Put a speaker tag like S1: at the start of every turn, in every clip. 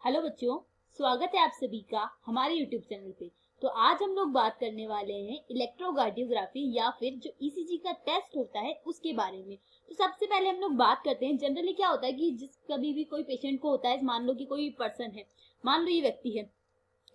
S1: Hello बच्चों, स्वागत है आप सभी का हमारे यूट्यूब चैनल पे। तो आज हम लोग बात करने वाले हैं इलेक्ट्रोकार्डियोग्राफी या फिर जो ईसीजी का टेस्ट होता है उसके बारे में। तो सबसे पहले हम लोग बात करते हैं, जनरली क्या होता है कि जिस कभी भी कोई पेशेंट को होता है, मान लो कि कोई पर्सन है, मान लो ये व्यक्ति है,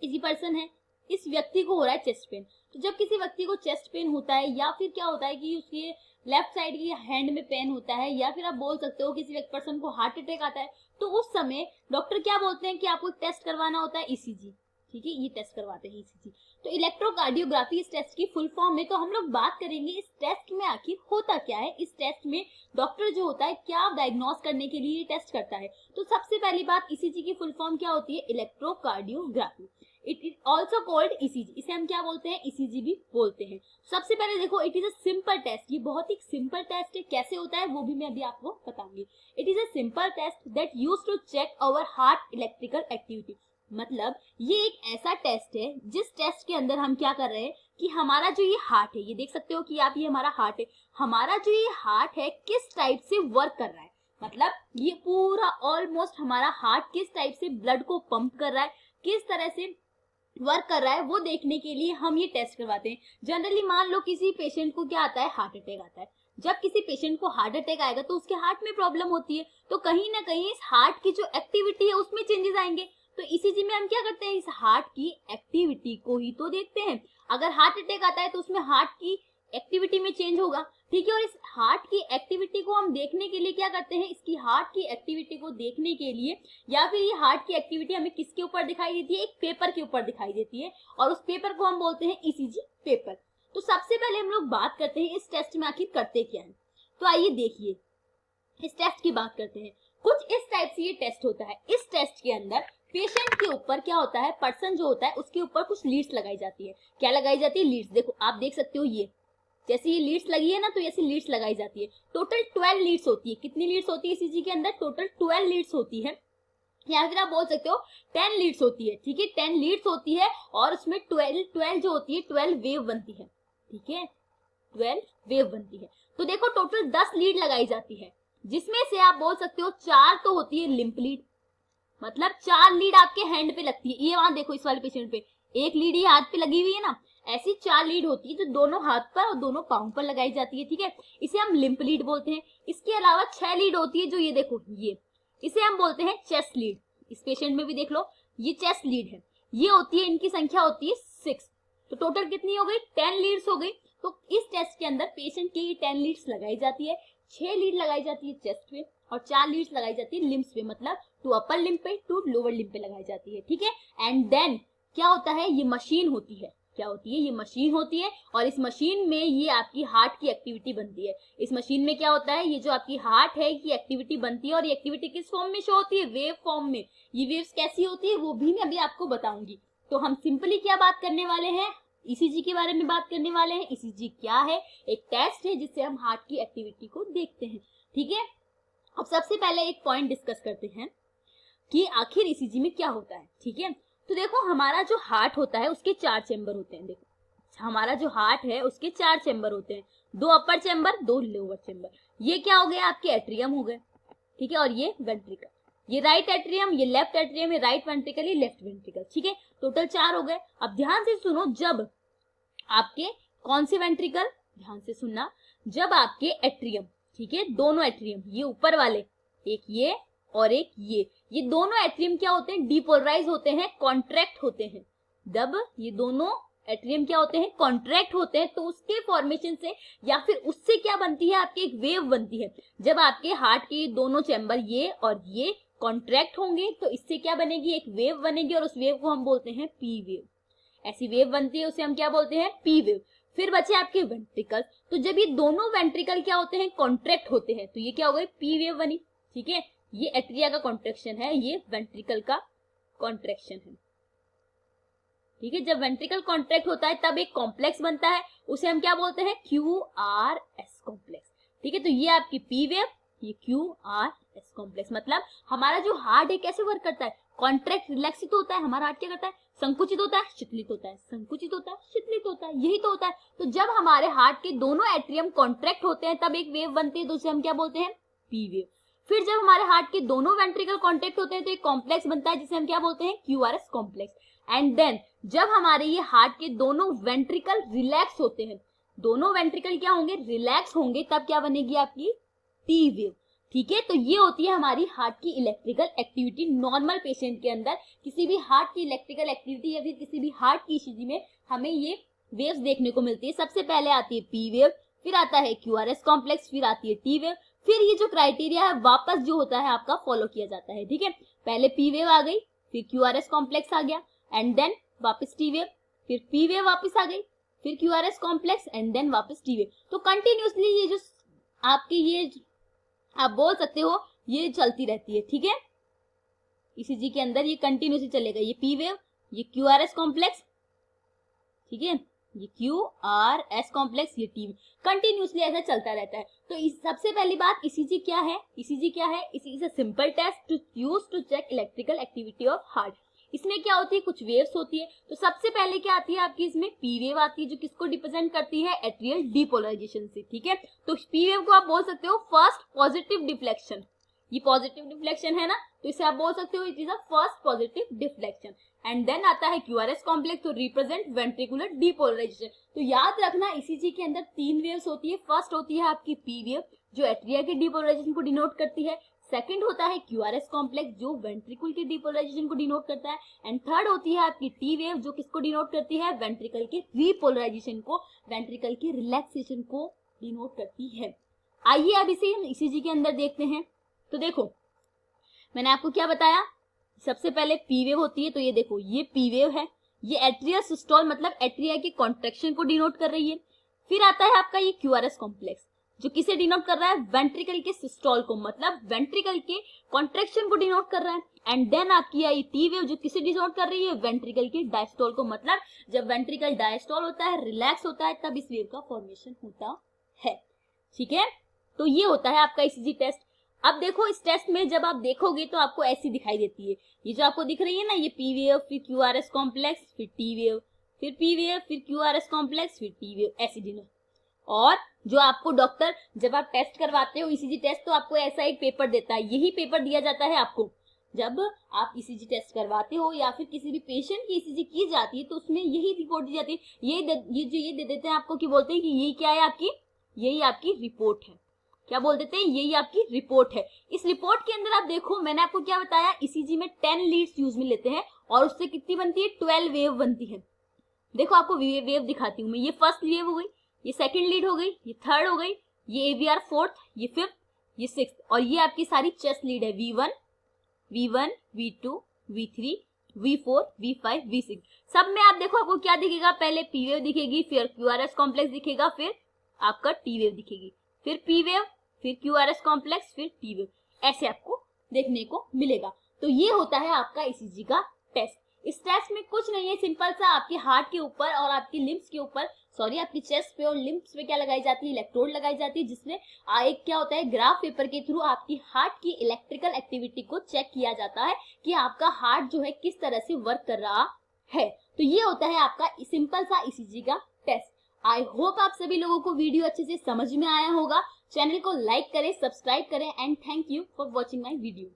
S1: इसी पर्सन है, इस व्यक्ति को हो रहा है चेस्ट पेन। तो जब किसी व्यक्ति को चेस्ट पेन होता है या फिर क्या होता है कि उसके लेफ्ट साइड की हैंड में पेन होता है या फिर आप बोल सकते हो किसी पर्सन को हार्ट अटैक आता है, तो उस समय डॉक्टर क्या बोलते हैं कि आपको टेस्ट करवाना होता है ईसीजी। ठीक है, ये टेस्ट करवाते हैं ईसीजी। तो इलेक्ट्रोकार्डियोग्राफी इस टेस्ट की फुल फॉर्म है। तो हम लोग बात करेंगे इस टेस्ट में आखिर होता क्या है। इस टेस्ट में डॉक्टर जो होता है क्या डायग्नोस करने के लिए टेस्ट करता है। तो सबसे पहली बात, ईसीजी की फुल फॉर्म क्या होती है? Electrocardiography. It is also called ECG. इसे हम क्या बोलते हैं? ईसीजी भी बोलते हैं। सबसे पहले देखो, it is a simple test. ये बहुत ही सिंपल टेस्ट है। कैसे होता है वो भी मैं अभी आपको बताऊंगी। It is a simple test that used to check our heart electrical activity. मतलब ये एक ऐसा टेस्ट है जिस टेस्ट के अंदर हम क्या कर रहे हैं कि हमारा जो ये हार्ट है, ये देख सकते हो कि आप, ये हमारा हार्ट है, हमारा जो ये हार्ट है किस टाइप से वर्क कर रहा है। मतलब ये पूरा ऑलमोस्ट हमारा हार्ट किस टाइप से ब्लड को पंप कर रहा है, किस तरह से वर्क कर रहा है, वो देखने के लिए हम ये टेस्ट करवाते हैं। जनरली मान लो किसी पेशेंट को क्या आता है? हार्ट अटैक आता है। जब किसी पेशेंट को हार्ट अटैक आएगा तो उसके हार्ट में प्रॉब्लम होती है, तो कहीं ना कहीं इस हार्ट की जो एक्टिविटी है उसमें चेंजेस आएंगे। तो ईसीजी में हम क्या करते हैं? इस हार्ट की एक्टिविटी को ही तो देखते हैं। अगर हार्ट अटैक आता है तो उसमें हार्ट की एक्टिविटी में चेंज होगा। ठीक है, और इस हार्ट की एक्टिविटी को हम देखने के लिए क्या करते हैं? इसकी हार्ट की एक्टिविटी को देखने के लिए, या फिर ये हार्ट की एक्टिविटी हमें किसके ऊपर दिखाई देती है? एक पेपर के ऊपर दिखाई देती है, और उस पेपर को हम बोलते हैं ईसीजी पेपर। तो सबसे पहले हम लोग बात करते हैं इस टेस्ट में आखिर करते क्या है। तो आइए देखिए, इस टेस्ट की बात करते हैं। कुछ इस टाइप से ये टेस्ट होता है। इस टेस्ट के अंदर पेशेंट के ऊपर क्या होता है? पर्सन जो होता है उसके ऊपर कुछ लीड्स लगाई जाती है। क्या लगाई जाती है? लीड्स। देखो आप देख सकते हो, ये जैसे ये लीड्स लगी है ना, तो ऐसी लीड्स लगाई जाती है। टोटल 12 लीड्स होती है। कितनी लीड्स होती है ईसीजी के अंदर? टोटल 12 लीड्स होती है, या फिर आप बोल सकते हो 10 लीड्स होती है। ठीक है, 10 लीड्स होती है और उसमें 12 जो होती है 12 वेव बनती है। ठीक है, 12 वेव बनती है। तो देखो टोटल 10 लीड लगाई जाती है, जिसमें से आप बोल सकते हो 4 तो होती है लिंप लीड। मतलब 4 लीड आपके हैंड पे लगती है। ये वहां देखो, इस वाले पेशेंट पे एक लीड ये हाथ पे लगी हुई है ना, ऐसी 4 लीड होती है जो दोनों हाथ पर और दोनों पांव पर लगाई जाती है। ठीक है, इसे हम लिंप लीड बोलते हैं। इसके अलावा 6 लीड होती है, जो ये देखो, ये इसे हम बोलते हैं चेस्ट लीड। इस पेशेंट में भी देख लो, ये चेस्ट लीड है, ये होती है, इनकी संख्या होती है 6। तो टोटल कितनी हो गई? 10 लीड्स हो गई। तो इस टेस्ट के अंदर पेशेंट की 10 लीड्स लगाई जाती है। 6 लीड लगाई जाती है चेस्ट पे और 4 लीड्स लगाई जाती है लिम्स पे। मतलब टू अपर लिम्प पे, टू लोअर लिम्प पे लगाई जाती है। ठीक है, एंड देन क्या होता है? ये मशीन होती है। क्या होती है? ये मशीन होती है, और इस मशीन में ये आपकी हार्ट की एक्टिविटी बनती है। इस मशीन में क्या होता है? ये जो आपकी हार्ट है की एक्टिविटी बनती है, और ये एक्टिविटी किस फॉर्म में शो होती है? वेव फॉर्म में। ये वेव्स कैसी होती है वो भी मैं अभी आपको बताऊंगी। तो हम सिंपली क्या बात करने वाले हैं? ईसीजी के बारे में बात करने वाले हैं। ईसीजी क्या है? एक टेस्ट है जिससे हम हार्ट की एक्टिविटी को देखते हैं। ठीक है, अब सबसे पहले एक पॉइंट डिस्कस करते हैं कि आखिर ईसीजी में क्या होता है। ठीक है, तो देखो हमारा जो हार्ट होता है उसके 4 चेंबर होते हैं। देखो हमारा जो हार्ट है उसके 4 चेंबर होते हैं, 2 अपर चेंबर, 2 लोअर चेंबर। ये क्या हो गए? आपके एट्रियम हो गए। ठीक है, और ये वेंट्रिकल, ये राइट एट्रियम, ये लेफ्ट एट्रियम, ये राइट वेंट्रिकल, ये लेफ्ट वेंट्रिकल। ठीक है, टोटल 4 हो गए। अब ध्यान से सुनो, जब आपके कौन से वेंट्रिकल, ध्यान से सुनना, जब आपके एट्रियम, ठीक है, दोनों एट्रियम, ये ऊपर वाले, एक ये और एक ये दोनों एट्रियम क्या होते हैं? डिपोलराइज होते हैं, कॉन्ट्रैक्ट होते हैं। जब ये दोनों एट्रियम क्या होते हैं? कॉन्ट्रैक्ट होते हैं, तो उसके फॉर्मेशन से या फिर उससे क्या बनती है? आपकी एक वेव बनती है। जब आपके हार्ट के दोनों चैम्बर ये और ये कॉन्ट्रैक्ट होंगे तो इससे क्या बनेगी? एक वेव बनेगी, और उस वेव को हम बोलते हैं पी वेव। ऐसी वेव बनती है, उसे हम क्या बोलते हैं? P wave. फिर बचे आपके वेंट्रिकल। तो जब ये दोनों वेंट्रिकल क्या होते हैं? कॉन्ट्रैक्ट होते हैं, तो ये क्या हो गई? पी वेव बनी। ठीक है, ये एट्रिया का कॉन्ट्रैक्शन है, ये वेंट्रिकल का कॉन्ट्रैक्शन है। ठीक है, जब वेंट्रिकल कॉन्ट्रैक्ट होता है तब एक कॉम्प्लेक्स बनता है, उसे हम क्या बोलते हैं? Q R S complex. ठीक है, तो ये आपकी पी वेव, ये क्यू आर एस कॉम्प्लेक्स। मतलब हमारा जो हार्ट है कैसे वर्क करता है? कॉन्ट्रैक्ट रिलैक्सित होता है। हमारा हार्ट क्या करता है? संकुचित होता है, शिथिलित होता है, संकुचित होता है, शिथिलित होता है, यही तो होता है। तो जब हमारे हार्ट के दोनों एट्रियम कॉन्ट्रैक्ट होते हैं तब एक वेव बनती है, तो उसे हम क्या बोलते हैं? P wave. फिर जब हमारे हार्ट के दोनों वेंट्रिकल कॉन्टेक्ट होते हैं तो एक कॉम्प्लेक्स बनता है जिसे हम क्या बोलते हैं, QRS कॉम्प्लेक्स। एंड देन जब हमारे ये हार्ट के दोनों वेंट्रिकल रिलैक्स होते हैं, दोनों वेंट्रिकल क्या होंगे, रिलैक्स होंगे, तब क्या बनेगी आपकी टी वेव। ठीक है, तो ये होती है हमारी हार्ट की इलेक्ट्रिकल एक्टिविटी। नॉर्मल पेशेंट के अंदर किसी भी हार्ट की इलेक्ट्रिकल एक्टिविटी या फिर किसी भी हार्ट की ईसीजी में हमें ये वेव्स देखने को मिलती है। सबसे पहले आती है पी वेव, फिर आता है QRS कॉम्प्लेक्स, फिर आती है टी वेव, फिर ये जो क्राइटेरिया है वापस जो होता है आपका फॉलो किया जाता है। ठीक है, पहले पी वेव आ गई, फिर QRS कॉम्प्लेक्स आ गया, एंड देन वापस टी वेव, फिर पी वेव वापस आ गई, फिर QRS कॉम्प्लेक्स, एंड देन वापस टी वेव। तो कंटिन्यूसली ये जो आपकी ये आप बोल सकते हो ये चलती रहती है। ठीक है, ईसीजी के अंदर ये कंटिन्यूसली चलेगा, ये पी वेव, ये QRS कॉम्प्लेक्स, ठीक है, ये QRS कॉम्प्लेक्स, ये टी वेव, कंटिन्यूसली ऐसा चलता रहता है। तो इस सबसे पहली बात, ईसीजी क्या है, ईसीजी क्या है, is a simple test to use to check electrical activity of heart. इसमें क्या होती है, कुछ वेव्स होती है। तो सबसे पहले क्या आती है आपकी, इसमें पी वेव आती है जो किसको रिप्रेजेंट करती है, एट्रियल डीपोलराइजेशन से। ठीक है, तो पी वेव को आप बोल सकते हो फर्स्ट पॉजिटिव डिफ्लेक्शन, ये पॉजिटिव डिफ्लेक्शन है ना, तो इसे आप बोल सकते हो it is a first positive deflection. And then आता है QRS कॉम्प्लेक्स, तो रिप्रेजेंट वेंट्रिकुलर डीपोलराइजेशन। तो याद रखना ईसीजी के अंदर 3 वेव्स होती है। फर्स्ट होती है आपकी पी वेव जो एट्रिया के डीपोलराइजेशन को डिनोट करती है, सेकंड होता है QRS कॉम्प्लेक्स जो वेंट्रिकल के डीपोलराइजेशन को डिनोट करता है, एंड थर्ड होती है आपकी टी वेव जो किसको डिनोट करती है, वेंट्रिकल के रीपोलराइजेशन को, वेंट्रिकल के रिलैक्सेशन को डिनोट करती है। आइए अब इसे हम ईसीजी के अंदर देखते हैं। तो देखो मैंने आपको क्या बताया, सबसे पहले पी वेव होती है, तो ये देखो ये पी वेव है, ये एट्रियल सिस्टोल मतलब एट्रिया के कॉन्ट्रैक्शन को डिनोट कर रही है। फिर आता है आपका ये QRS कॉम्प्लेक्स जो किसे डिनोट कर रहा है, वेंट्रिकल के सिस्टोल को, मतलब वेंट्रिकल के कॉन्ट्रैक्शन को डिनोट कर रहा है। एंड देन आपकी आई टी वेव जो किसे डिनोट कर रही है, वेंट्रिकल के डायस्टोल को, मतलब जब वेंट्रिकल डायस्टोल होता है, रिलैक्स होता है, तब इस वेव का फॉर्मेशन होता है। ठीक है, तो ये होता है आपका ईसीजी टेस्ट। अब देखो इस टेस्ट में जब आप देखोगे तो आपको ऐसी दिखाई देती है, ये जो आपको दिख रही है ना, ये पी वेव, फिर QRS कॉम्प्लेक्स, फिर टी वेव, फिर पी वेव, फिर QRS कॉम्प्लेक्स, फिर टी वेव, ऐसी डिनोट। और जो आपको डॉक्टर जब आप टेस्ट करवाते हो ईसीजी टेस्ट, तो आपको ऐसा एक पेपर देता है, यही पेपर दिया जाता है आपको जब आप ईसीजी टेस्ट करवाते हो या फिर किसी भी पेशेंट की ईसीजी की जाती है, तो उसमें यही रिपोर्ट दी जाती है। ये दे देते हैं आपको कि बोलते हैं कि यही क्या है आपकी, यही आपकी रिपोर्ट है। क्या बोल देते हैं, यही आपकी रिपोर्ट है। इस रिपोर्ट के अंदर आप देखो मैंने आपको क्या बताया, ईसीजी में 10 लीड्स यूज में लेते हैं और उससे कितनी बनती है, 12 वेव बनती है। देखो आपको वेव दिखाती हूँ मैं, ये फर्स्ट वेव हो गई, ये सेकंड लीड हो गई, ये थर्ड हो गई, ये AVR फोर्थ, ये फिफ्थ, ये सिक्स्थ, और ये आपकी सारी चेस्ट लीड है, V1, V2, V3, V4, V5, V6। सब में आप देखो आपको क्या दिखेगा, पहले पी वेव दिखेगी, फिर QRS कॉम्प्लेक्स दिखेगा, फिर आपका टी वेव दिखेगी, फिर पी वेव, फिर QRS कॉम्प्लेक्स, फिर टी वेव, ऐसे आपको देखने को मिलेगा। तो ये होता है आपका ईसीजी का टेस्ट। इस टेस्ट में कुछ नहीं है, सिंपल सा आपके हार्ट के ऊपर और आपकी लिम्स के ऊपर, सॉरी आपकी चेस्ट पे और लिम्स पे क्या लगाई जाती है, इलेक्ट्रोड लगाई जाती है, जिसमें एक क्या होता है, ग्राफ पेपर के थ्रू आपकी हार्ट की इलेक्ट्रिकल एक्टिविटी को चेक किया जाता है कि आपका हार्ट जो है किस तरह से वर्क कर रहा है। तो ये होता है आपका सिंपल सा ईसीजी का टेस्ट। आई होप आप सभी लोगों को वीडियो अच्छे से समझ में आया होगा। चैनल को लाइक करें, सब्सक्राइब करें, and thank you for watching my video.